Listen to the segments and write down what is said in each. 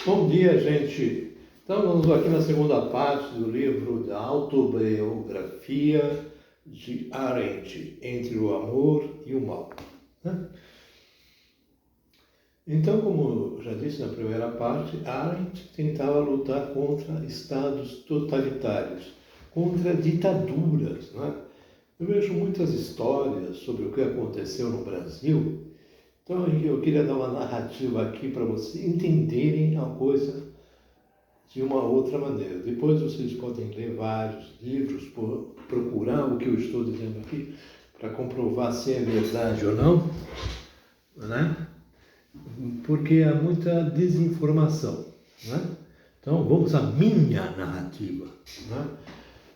Bom dia, gente. Então, vamos aqui na segunda parte do livro da autobiografia de Arendt, Entre o Amor e o Mal. Então, como já disse na primeira parte, Arendt tentava lutar contra estados totalitários, contra ditaduras. Eu vejo muitas histórias sobre o que aconteceu no Brasil. Então, eu queria dar uma narrativa aqui para vocês entenderem a coisa de uma outra maneira. Depois vocês podem ler vários livros, procurar o que eu estou dizendo aqui, para comprovar se é verdade ou não, porque há muita desinformação. Então, vamos à minha narrativa.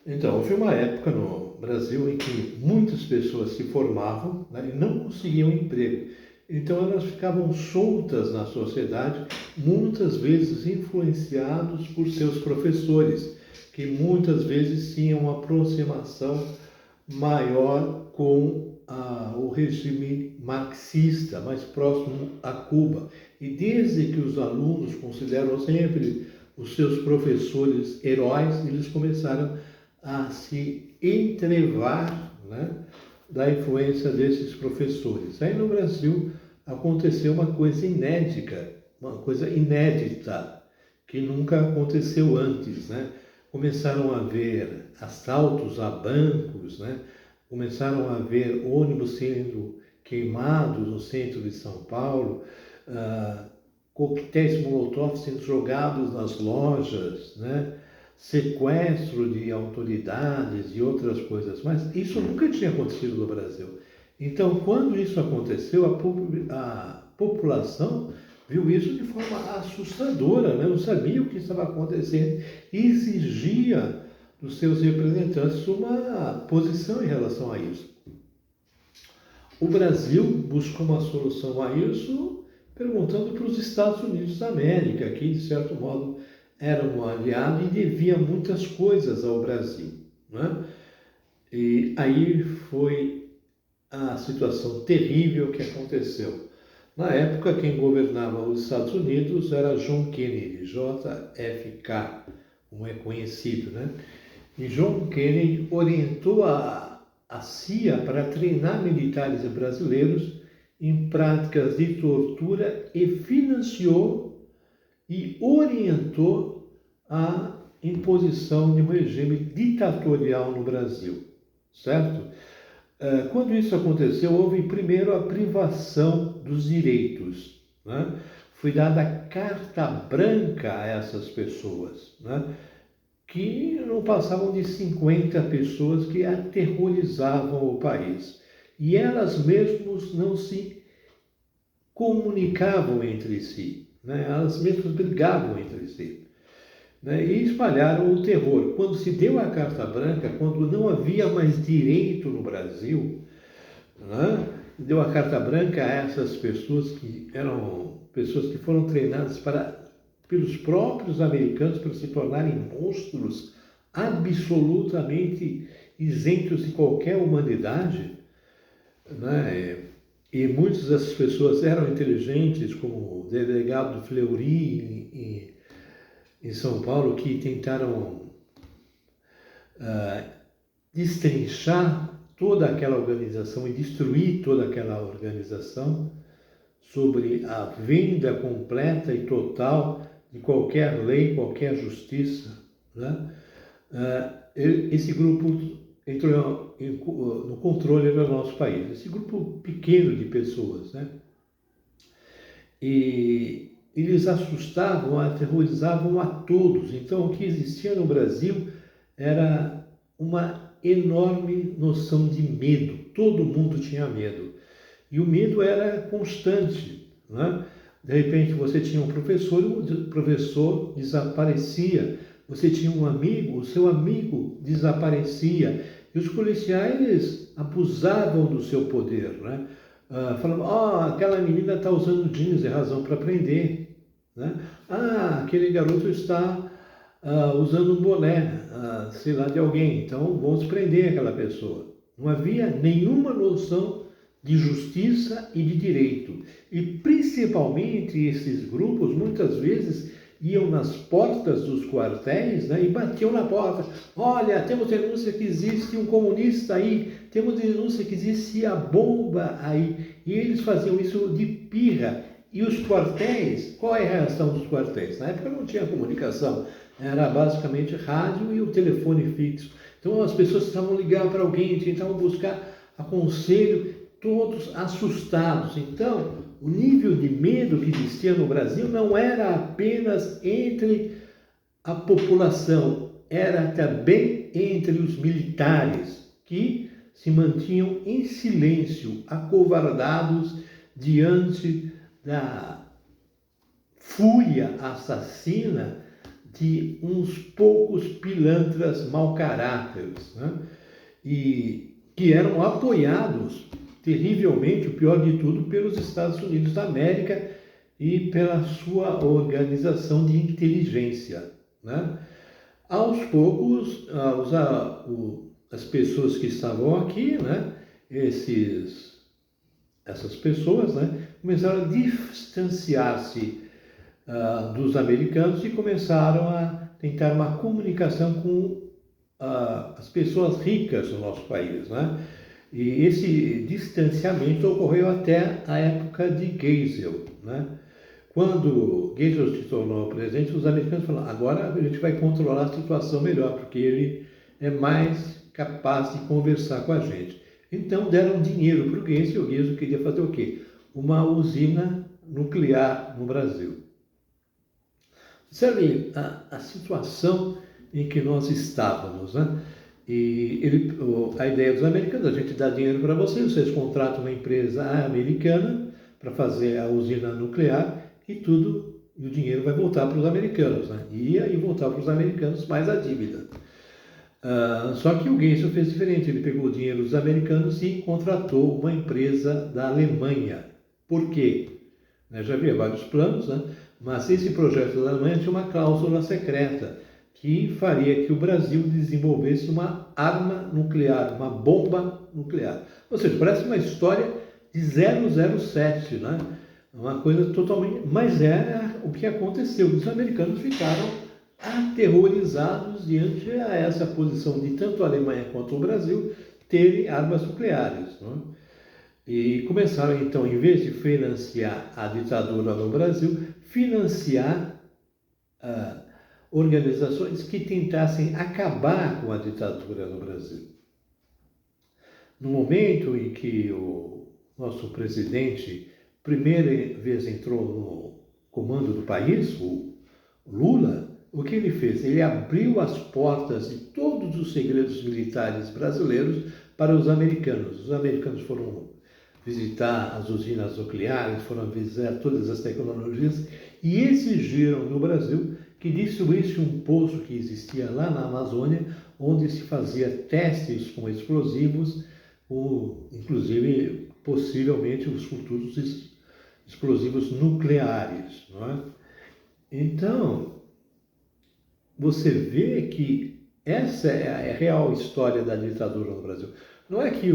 Então, houve uma época no Brasil em que muitas pessoas se formavam e não conseguiam emprego. Então elas ficavam soltas na sociedade, muitas vezes influenciados por seus professores, que muitas vezes tinham uma aproximação maior com o regime marxista, mais próximo a Cuba. E desde que os alunos consideram sempre os seus professores heróis, eles começaram a se entrevar, da influência desses professores. Aí no Brasil aconteceu uma coisa inédita, que nunca aconteceu antes. Começaram a haver assaltos a bancos, começaram a haver ônibus sendo queimados no centro de São Paulo, coquetéis Molotov sendo jogados nas lojas, sequestro de autoridades e outras coisas, mas isso nunca tinha acontecido no Brasil. Então, quando isso aconteceu, a população viu isso de forma assustadora, não sabia o que estava acontecendo e exigia dos seus representantes uma posição em relação a isso. O Brasil buscou uma solução a isso perguntando para os Estados Unidos da América, que, de certo modo, era um aliado e devia muitas coisas ao Brasil. E aí foi a situação terrível que aconteceu. Na época, quem governava os Estados Unidos era John Kennedy, JFK, como é conhecido. E John Kennedy orientou a CIA para treinar militares brasileiros em práticas de tortura e financiou e orientou a imposição de um regime ditatorial no Brasil, certo? Quando isso aconteceu, houve primeiro a privação dos direitos. Foi dada carta branca a essas pessoas, que não passavam de 50 pessoas que aterrorizavam o país. E elas mesmas não se comunicavam entre si. Elas mesmas brigavam entre si, e espalharam o terror. Quando se deu a carta branca, quando não havia mais direito no Brasil, deu a carta branca a essas pessoas que eram pessoas que foram treinadas pelos próprios americanos para se tornarem monstros absolutamente isentos de qualquer humanidade, E muitas dessas pessoas eram inteligentes, como o delegado Fleury em São Paulo, que tentaram destrinchar toda aquela organização e destruir toda aquela organização sobre a venda completa e total de qualquer lei, qualquer justiça. Esse grupo entrou no controle do nosso país, esse grupo pequeno de pessoas, E eles assustavam, aterrorizavam a todos. Então, o que existia no Brasil era uma enorme noção de medo. Todo mundo tinha medo. E o medo era constante. De repente, você tinha um professor, o professor desaparecia. Você tinha um amigo, o seu amigo desaparecia. E os policiais abusavam do seu poder, falando, aquela menina está usando jeans, é razão para prender. Aquele garoto está usando um boné, sei lá, de alguém, então vamos prender aquela pessoa. Não havia nenhuma noção de justiça e de direito. E principalmente esses grupos, muitas vezes, iam nas portas dos quartéis, né, e batiam na porta. Olha, temos denúncia que existe um comunista aí, temos denúncia que existe a bomba aí. E eles faziam isso de pirra. E os quartéis, qual é a reação dos quartéis? Na época não tinha comunicação, era basicamente rádio e o telefone fixo. Então as pessoas estavam ligando para alguém, tentavam buscar aconselho, todos assustados. Então, o nível de medo que existia no Brasil não era apenas entre a população, era também entre os militares, que se mantinham em silêncio, acovardados diante da fúria assassina de uns poucos pilantras mau caráteres, né? E que eram apoiados terrivelmente, o pior de tudo, pelos Estados Unidos da América e pela sua organização de inteligência, né? Aos poucos, as pessoas que estavam aqui, né, essas pessoas, né, começaram a distanciar-se dos americanos e começaram a tentar uma comunicação com as pessoas ricas do nosso país, né? E esse distanciamento ocorreu até a época de Geisel, né? Quando Geisel se tornou presidente, os americanos falaram: agora a gente vai controlar a situação melhor, porque ele é mais capaz de conversar com a gente. Então deram dinheiro para o Geisel. O Geisel queria fazer o quê? Uma usina nuclear no Brasil. Sabe a situação em que nós estávamos, né? E a ideia dos americanos: a gente dá dinheiro para vocês contratam uma empresa americana para fazer a usina nuclear e o dinheiro vai voltar para os americanos, né? E aí voltar para os americanos mais a dívida. Só que o Geisel fez diferente, ele pegou o dinheiro dos americanos e contratou uma empresa da Alemanha. Por quê? Já havia vários planos, né? Mas esse projeto da Alemanha tinha uma cláusula secreta que faria que o Brasil desenvolvesse uma arma nuclear, uma bomba nuclear. Ou seja, parece uma história de 007, né? Uma coisa totalmente... Mas é o que aconteceu. Os americanos ficaram aterrorizados diante a essa posição de tanto a Alemanha quanto o Brasil terem armas nucleares, né? E começaram, então, em vez de financiar a ditadura no Brasil, financiar organizações que tentassem acabar com a ditadura no Brasil. No momento em que o nosso presidente, primeira vez entrou no comando do país, o Lula, o que ele fez? Ele abriu as portas de todos os segredos militares brasileiros para os americanos. Os americanos foram visitar as usinas nucleares, foram visitar todas as tecnologias e exigiram no Brasil que destruísse um poço que existia lá na Amazônia, onde se fazia testes com explosivos, inclusive possivelmente os futuros explosivos nucleares, não é? Então, você vê que essa é a real história da ditadura no Brasil. Não é que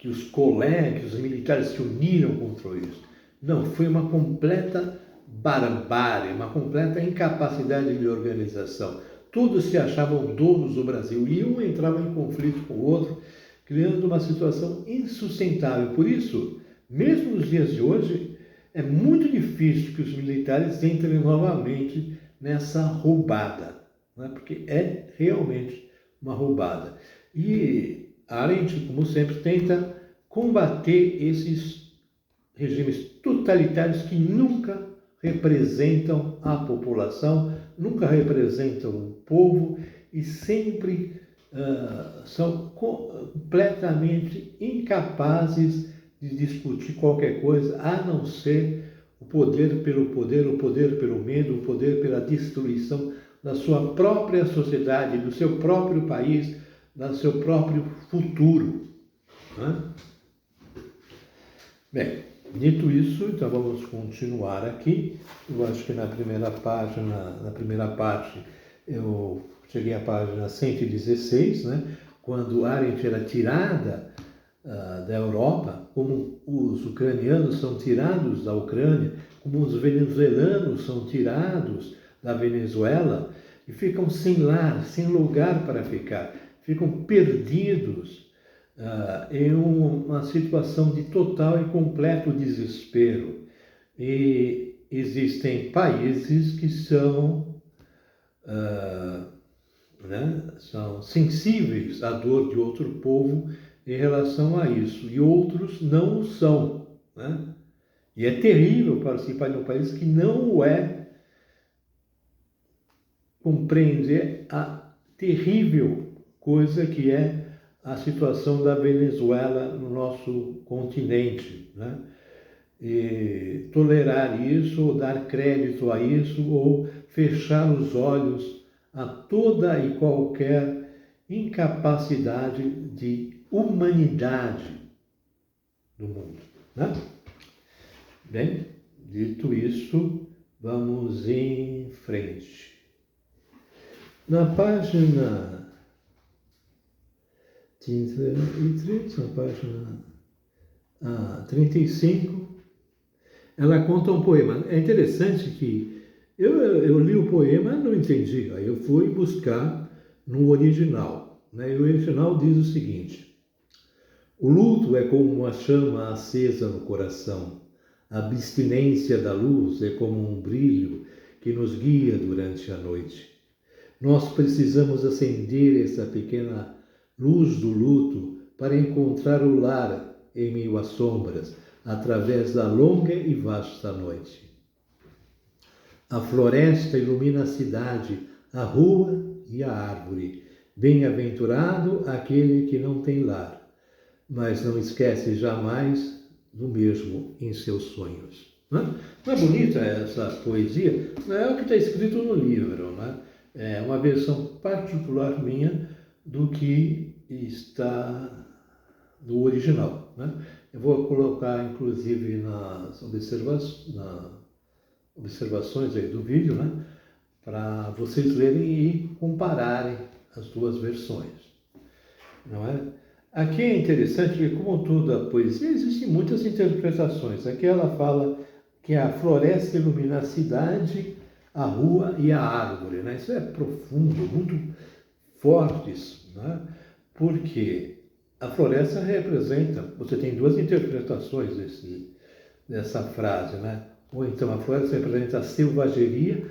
os colegas, os militares se uniram contra isso. Não, foi uma completa barbárie, uma completa incapacidade de organização. Todos se achavam donos do Brasil e um entrava em conflito com o outro, criando uma situação insustentável. Por isso, mesmo nos dias de hoje, é muito difícil que os militares entrem novamente nessa roubada, né? Porque é realmente uma roubada. E Arendt, como sempre, tenta combater esses regimes totalitários que nunca representam a população, nunca representam o povo e sempre são completamente incapazes de discutir qualquer coisa, a não ser o poder pelo poder, o poder pelo medo, o poder pela destruição da sua própria sociedade, do seu próprio país, do seu próprio futuro, né? Bem, dito isso, então vamos continuar aqui. Eu acho que na primeira parte, eu cheguei à página 116, né? Quando Arendt era tirada da Europa, como os ucranianos são tirados da Ucrânia, como os venezuelanos são tirados da Venezuela e ficam sem lar, sem lugar para ficar, ficam perdidos em uma situação de total e completo desespero. E existem países que são, são sensíveis à dor de outro povo em relação a isso, e outros não o são, né? E é terrível participar de um país que não o é, compreender a terrível coisa que é a situação da Venezuela no nosso continente, né? E tolerar isso, ou dar crédito a isso, ou fechar os olhos a toda e qualquer incapacidade de humanidade do mundo, né? Bem, dito isso, vamos em frente. Na página 33, na página 35, ela conta um poema. É interessante que eu li o poema e não entendi. Aí eu fui buscar no original, né? E o original diz o seguinte: o luto é como uma chama acesa no coração. A abstinência da luz é como um brilho que nos guia durante a noite. Nós precisamos acender essa pequena luz do luto para encontrar o lar em meio às sombras, através da longa e vasta noite. A floresta ilumina a cidade, a rua e a árvore. Bem-aventurado aquele que não tem lar, mas não esquece jamais do mesmo em seus sonhos. Não é bonita essa poesia? Não é o que está escrito no livro, né? É uma versão particular minha do que está no original, né? Eu vou colocar, inclusive, nas observações aí do vídeo, né? Para vocês lerem e compararem as duas versões, não é? Aqui é interessante que, como toda poesia, existem muitas interpretações. Aqui ela fala que a floresta ilumina a cidade, a rua e a árvore, né? Isso é profundo, muito forte isso, né? Porque a floresta representa, você tem duas interpretações dessa frase, né? Ou então a floresta representa a selvageria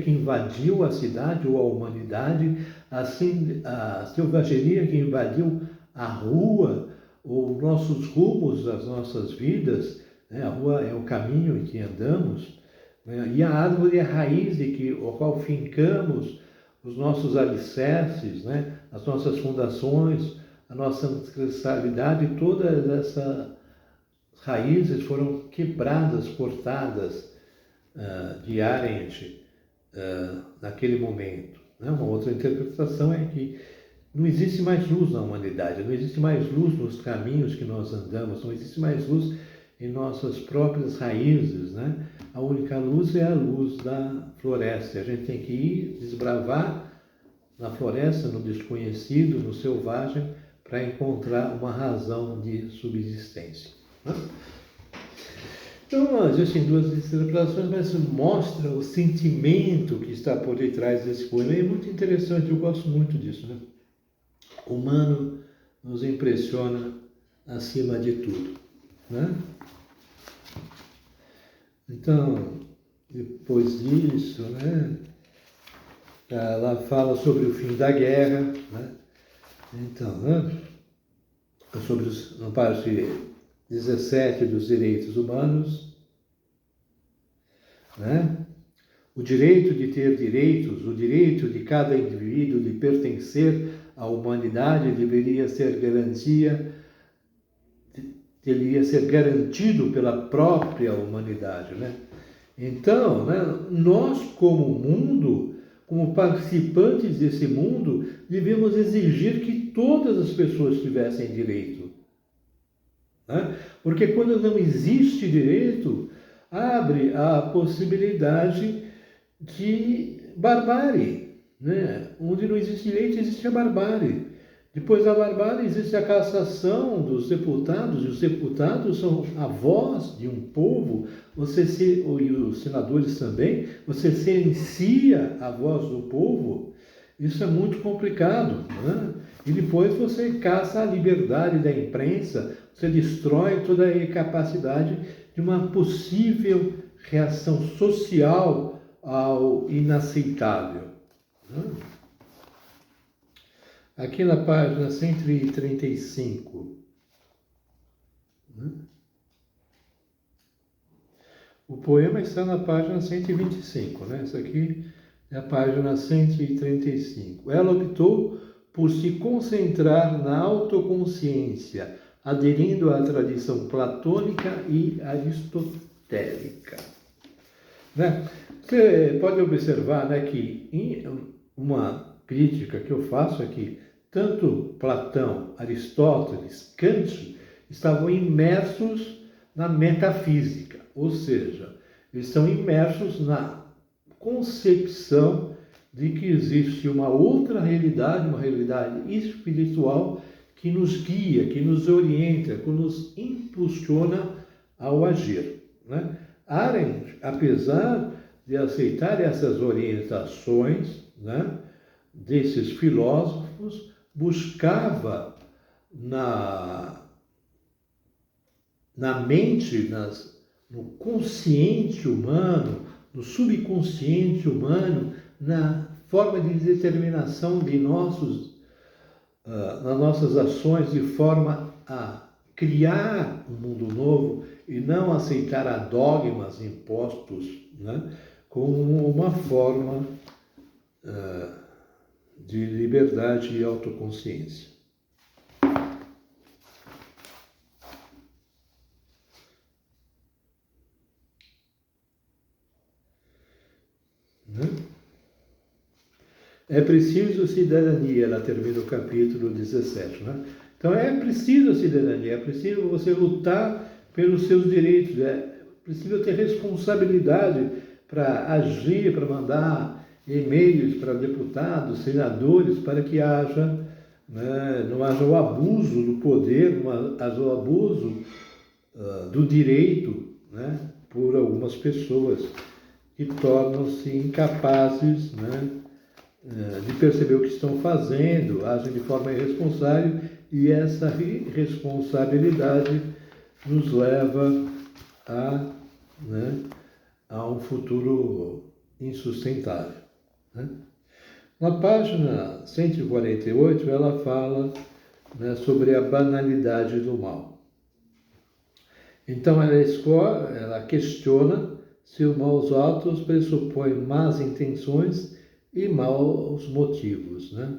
que invadiu a cidade ou a humanidade, assim, a selvageria que invadiu a rua, ou nossos rumos, as nossas vidas, né? A rua é o caminho em que andamos, né? E a árvore é a raiz ao qual fincamos os nossos alicerces, né? As nossas fundações, a nossa ancestralidade, todas essas raízes foram quebradas, cortadas diariamente naquele momento, né? Uma outra interpretação é que não existe mais luz na humanidade, não existe mais luz nos caminhos que nós andamos, não existe mais luz em nossas próprias raízes, né? A única luz é a luz da floresta. A gente tem que ir desbravar na floresta, no desconhecido, no selvagem, para encontrar uma razão de subsistência, né? Então, existem duas interpretações, mas mostra o sentimento que está por detrás desse poema. E é muito interessante, eu gosto muito disso, né? O humano nos impressiona acima de tudo, né? Então, depois disso, né, ela fala sobre o fim da guerra, né? Então, né, sobre na parte 17 dos direitos humanos, né? O direito de ter direitos, o direito de cada indivíduo de pertencer à humanidade deveria ser garantido pela própria humanidade, né? Então, né, nós como mundo, como participantes desse mundo, devemos exigir que todas as pessoas tivessem direito, né? Porque quando não existe direito, abre a possibilidade de barbárie, né? Onde não existe direito, existe a barbárie, Depois da barbárie existe a cassação dos deputados, e os deputados são a voz de um povo, e os senadores também, você silencia a voz do povo, isso é muito complicado, né? E depois você caça a liberdade da imprensa, você destrói toda a capacidade de uma possível reação social ao inaceitável, né? Aqui na página 135, né? O poema está na página 125, né? Essa aqui é a página 135. Ela optou por se concentrar na autoconsciência, aderindo à tradição platônica e aristotélica, né? Você pode observar, né, que uma crítica que eu faço aqui, tanto Platão, Aristóteles, Kant estavam imersos na metafísica, ou seja, eles estão imersos na concepção de que existe uma outra realidade, uma realidade espiritual que nos guia, que nos orienta, que nos impulsiona ao agir, né? Arendt, apesar de aceitar essas orientações, né, desses filósofos, buscava na mente, no consciente humano, no subconsciente humano, na forma de determinação de nas nossas ações, de forma a criar um mundo novo e não aceitar a dogmas impostos, né, como uma forma de liberdade e autoconsciência. É preciso cidadania, ela termina o capítulo 17, né? Então é preciso cidadania, é preciso você lutar pelos seus direitos, é preciso ter responsabilidade para agir, para mandar e-mails para deputados, senadores, para que haja, né, não haja o abuso do poder, não haja o abuso do direito, né, por algumas pessoas que tornam-se incapazes, né, de perceber o que estão fazendo, agem de forma irresponsável, e essa irresponsabilidade nos leva né, a um futuro insustentável, né? Na página 148, ela fala, né, sobre a banalidade do mal. Então, ela questiona se os maus atos pressupõem más intenções e maus motivos, né?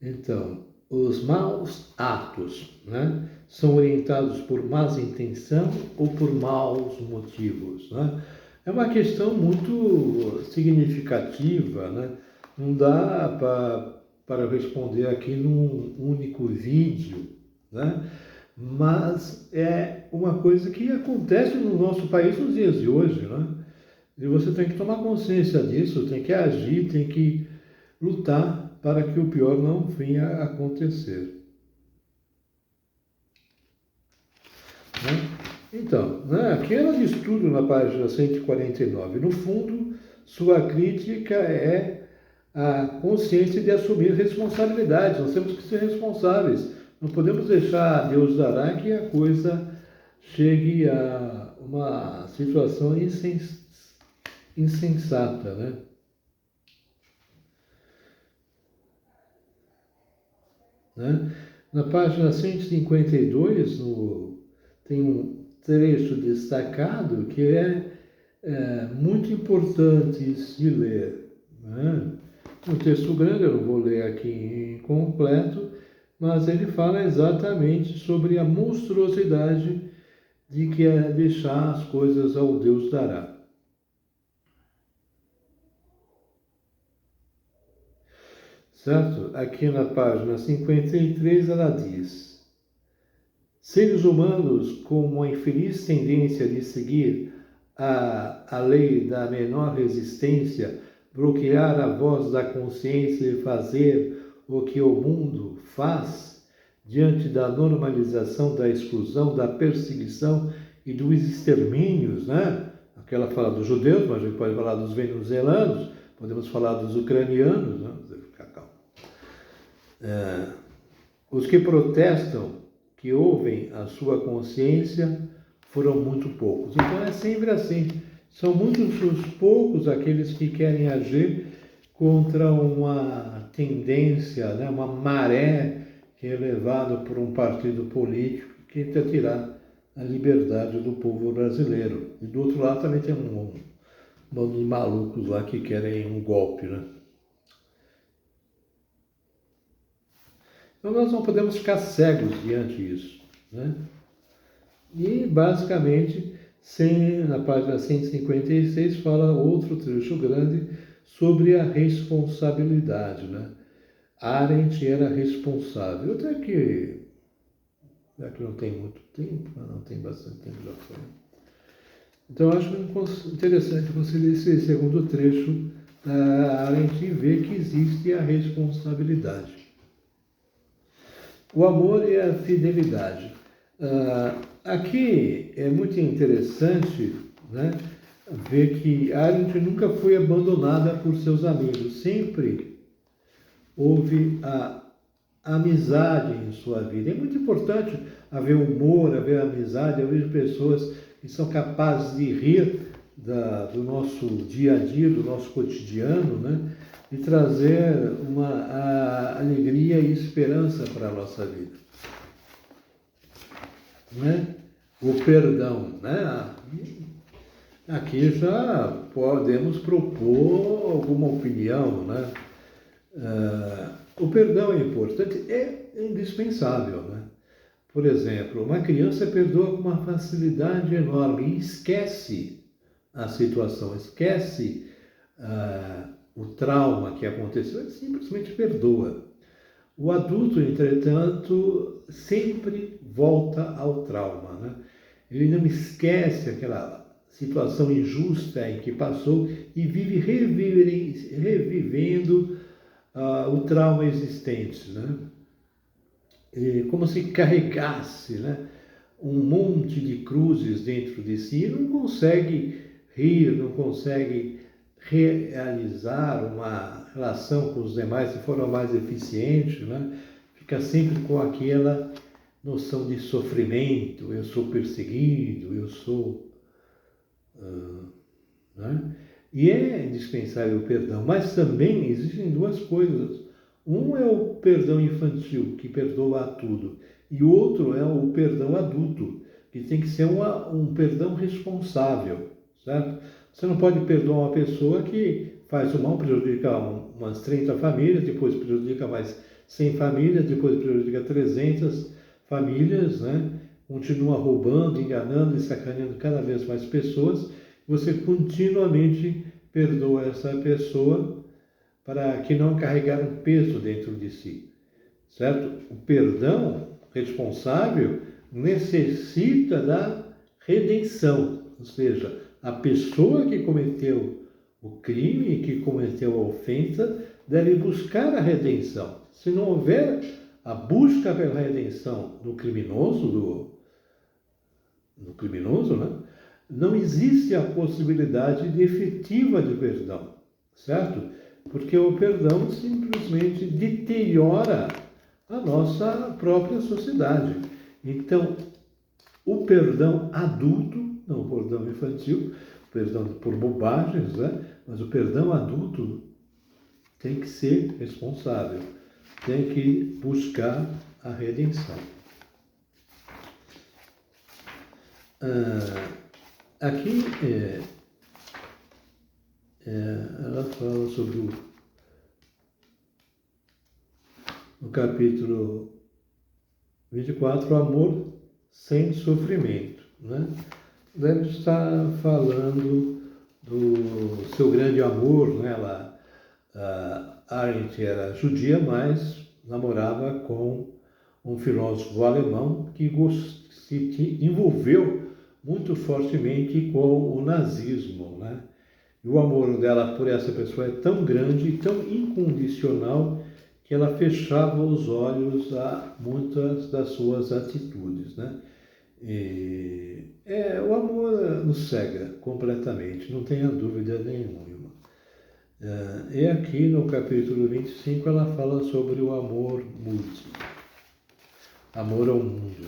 Então, os maus atos, né, são orientados por más intenção ou por maus motivos, né? É uma questão muito significativa, né? Não dá para responder aqui num único vídeo, né? Mas é uma coisa que acontece no nosso país nos dias de hoje, né? E você tem que tomar consciência disso, tem que agir, tem que lutar para que o pior não venha a acontecer, né? Então, né, aqui ela diz tudo na página 149. No fundo, sua crítica é a consciência de assumir responsabilidades. Nós temos que ser responsáveis. Não podemos deixar Deus dará que a coisa chegue a uma situação insensata, né? Na página 152, tem um trecho destacado que é muito importante se ler, né? Um texto grande, eu não vou ler aqui completo, mas ele fala exatamente sobre a monstruosidade de que é deixar as coisas ao Deus dará. Certo? Aqui na página 53 ela diz: seres humanos com uma infeliz tendência de seguir a lei da menor resistência, bloquear a voz da consciência e fazer o que o mundo faz diante da normalização, da exclusão, da perseguição e dos extermínios, né? Aquela fala dos judeus, mas a gente pode falar dos venezuelanos, podemos falar dos ucranianos, né? Ficar calmo. Os que protestam, que ouvem a sua consciência, foram muito poucos. Então é sempre assim. São muitos os poucos aqueles que querem agir contra uma tendência, né, uma maré que é levada por um partido político que tenta tirar a liberdade do povo brasileiro. E do outro lado também tem um dos malucos lá que querem um golpe, né? Então nós não podemos ficar cegos diante disso, né? E basicamente, na página 156 fala outro trecho grande sobre a responsabilidade, né? Arendt era responsável, até que, já que não tem muito tempo, não tem bastante tempo já foi. Então eu acho interessante você ler esse segundo trecho da Arendt e ver que existe a responsabilidade. O amor e a fidelidade. Aqui é muito interessante, né, ver que Arendt nunca foi abandonada por seus amigos. Sempre houve a amizade em sua vida. É muito importante haver humor, haver amizade, haver pessoas que são capazes de rir do nosso dia a dia, do nosso cotidiano, né, e trazer uma alegria e esperança para a nossa vida. Né? O perdão, né? Aqui já podemos propor alguma opinião, né? O perdão é importante, é indispensável, né? Por exemplo, uma criança perdoa com uma facilidade enorme e esquece a situação, esquece o trauma que aconteceu, simplesmente perdoa. O adulto, entretanto, sempre volta ao trauma, né? Ele não esquece aquela situação injusta em que passou e vive revivendo o trauma existente, né? Como se carregasse, né, um monte de cruzes dentro de si e não consegue rir, não consegue realizar uma relação com os demais de forma mais eficiente, né? Fica sempre com aquela noção de sofrimento, eu sou perseguido, eu sou... né? E é indispensável o perdão, mas também existem duas coisas. Um é o perdão infantil, que perdoa a tudo, e o outro é o perdão adulto, que tem que ser um perdão responsável, certo? Você não pode perdoar uma pessoa que faz o mal, prejudica umas 30 famílias, depois prejudica mais 100 famílias, depois prejudica 300 famílias, né? Continua roubando, enganando e sacaneando cada vez mais pessoas. Você continuamente perdoa essa pessoa para que não carregar um peso dentro de si, certo? O perdão responsável necessita da redenção, ou seja, a pessoa que cometeu o crime, que cometeu a ofensa, deve buscar a redenção. Se não houver a busca pela redenção do criminoso, né? Não existe a possibilidade efetiva de perdão, certo? Porque o perdão simplesmente deteriora a nossa própria sociedade. Então, o perdão adulto, não o perdão infantil, o perdão por bobagens, né? Mas o perdão adulto tem que ser responsável, tem que buscar a redenção. Aqui ela fala sobre no capítulo 24, o amor sem sofrimento, né? Deve estar falando do seu grande amor, né? A Arendt era judia, mas namorava com um filósofo alemão que se envolveu muito fortemente com o nazismo, né? E o amor dela por essa pessoa é tão grande, tão incondicional, que ela fechava os olhos a muitas das suas atitudes, né? O amor nos cega completamente, não tenha dúvida nenhuma. E aqui no capítulo 25 ela fala sobre o amor múltiplo, amor ao mundo,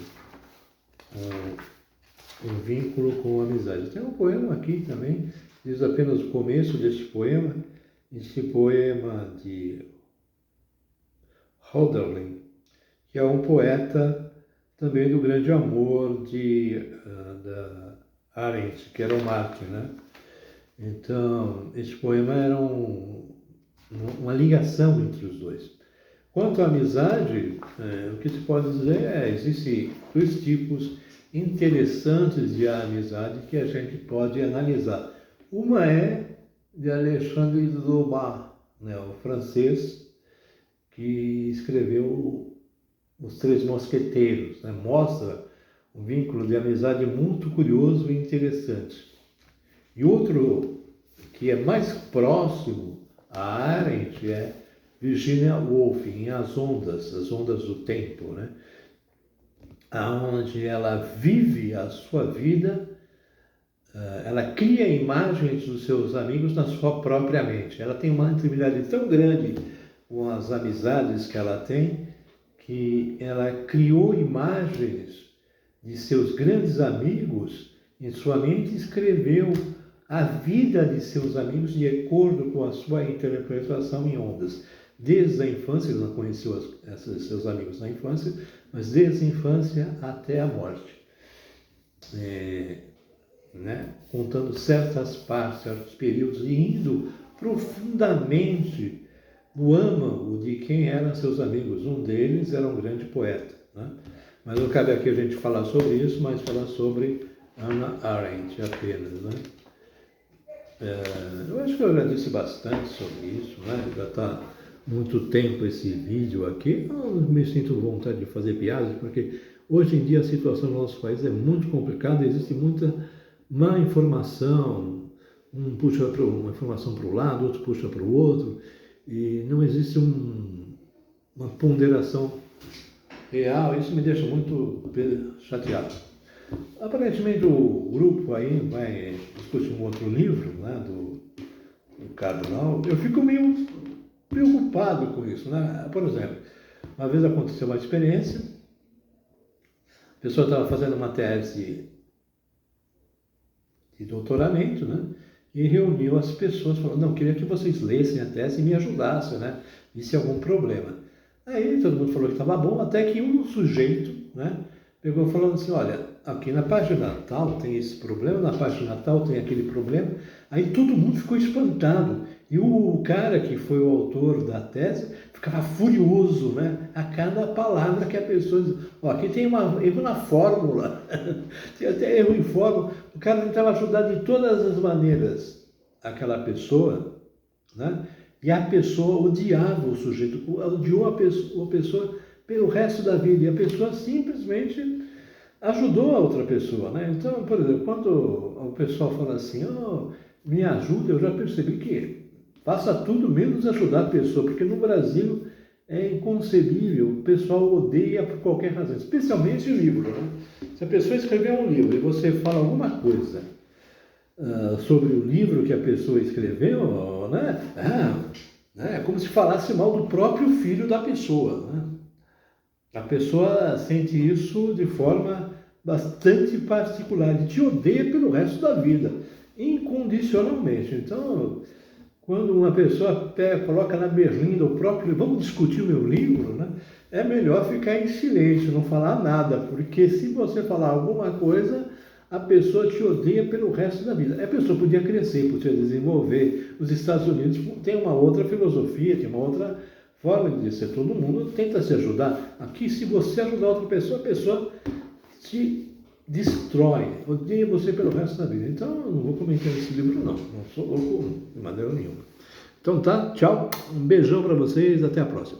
um vínculo com a amizade. Tem um poema aqui também, diz apenas o começo deste poema de Hölderlin, que é um poeta também do grande amor da Arendt, que era o Martin, né? Então, esse poema era uma ligação entre os dois. Quanto à amizade, o que se pode dizer existem dois tipos interessantes de amizade que a gente pode analisar. Uma é de Alexandre Dumas, né, o francês, que escreveu Os Três Mosqueteiros, né? Mostra um vínculo de amizade muito curioso e interessante. E outro que é mais próximo a Arendt é Virginia Woolf, em As Ondas do Tempo, né? Onde ela vive a sua vida, ela cria imagens dos seus amigos na sua própria mente. Ela tem uma intimidade tão grande com as amizades que ela tem, que ela criou imagens de seus grandes amigos em sua mente e escreveu a vida de seus amigos de acordo com a sua interpretação em ondas. Desde a infância, ele não conheceu seus amigos na infância, mas desde a infância até a morte. Né? Contando certas partes, certos períodos, e indo profundamente no âmago de quem eram seus amigos. Um deles era um grande poeta, né? Mas não cabe aqui a gente falar sobre isso, mas falar sobre Hannah Arendt apenas, né? Eu acho que eu já disse bastante sobre isso, né? Já está muito tempo esse vídeo aqui. Eu me sinto vontade de fazer piadas, porque hoje em dia a situação no nosso país é muito complicada, existe muita má informação, um puxa uma informação para o lado, outro puxa para o outro, e não existe uma ponderação real. Isso me deixa muito chateado. Aparentemente o grupo aí vai discutir um outro livro, né, do Carnal. Eu fico meio preocupado com isso, né? Por exemplo, uma vez aconteceu uma experiência, a pessoa estava fazendo uma tese de doutoramento, né? E reuniu as pessoas, falando, não, queria que vocês lessem a tese e me ajudassem, né? Visse algum problema. Aí todo mundo falou que estava bom, até que um sujeito, né, pegou falando assim, olha, aqui na página tal tem esse problema, na página tal tem aquele problema. Aí todo mundo ficou espantado. E o cara que foi o autor da tese ficava furioso, né? A cada palavra que a pessoa diz. Ó, aqui tem erro na fórmula, tem até erro em fórmula. O cara tentava ajudar de todas as maneiras aquela pessoa, né? E a pessoa odiava o sujeito, odiou a pessoa pelo resto da vida. E a pessoa simplesmente ajudou a outra pessoa, né? Então, por exemplo, quando o pessoal fala assim, oh, me ajuda, eu já percebi que faça tudo menos ajudar a pessoa, porque no Brasil é inconcebível, o pessoal odeia por qualquer razão, especialmente o livro, né? Se a pessoa escrever um livro e você fala alguma coisa sobre o livro que a pessoa escreveu, né? É como se falasse mal do próprio filho da pessoa, né? A pessoa sente isso de forma bastante particular e te odeia pelo resto da vida, incondicionalmente. Então, quando uma pessoa coloca na berlinda o próprio, vamos discutir o meu livro, né? É melhor ficar em silêncio, não falar nada, porque se você falar alguma coisa, a pessoa te odeia pelo resto da vida. A pessoa podia crescer, podia desenvolver. Os Estados Unidos têm uma outra filosofia, tem uma outra forma de ser. Todo mundo tenta se ajudar. Aqui, se você ajudar outra pessoa, a pessoa te destrói, odeia você pelo resto da vida. Então, eu não vou comentar esse livro, não. Não sou louco de maneira nenhuma. Então tá, tchau. Um beijão para vocês, até a próxima.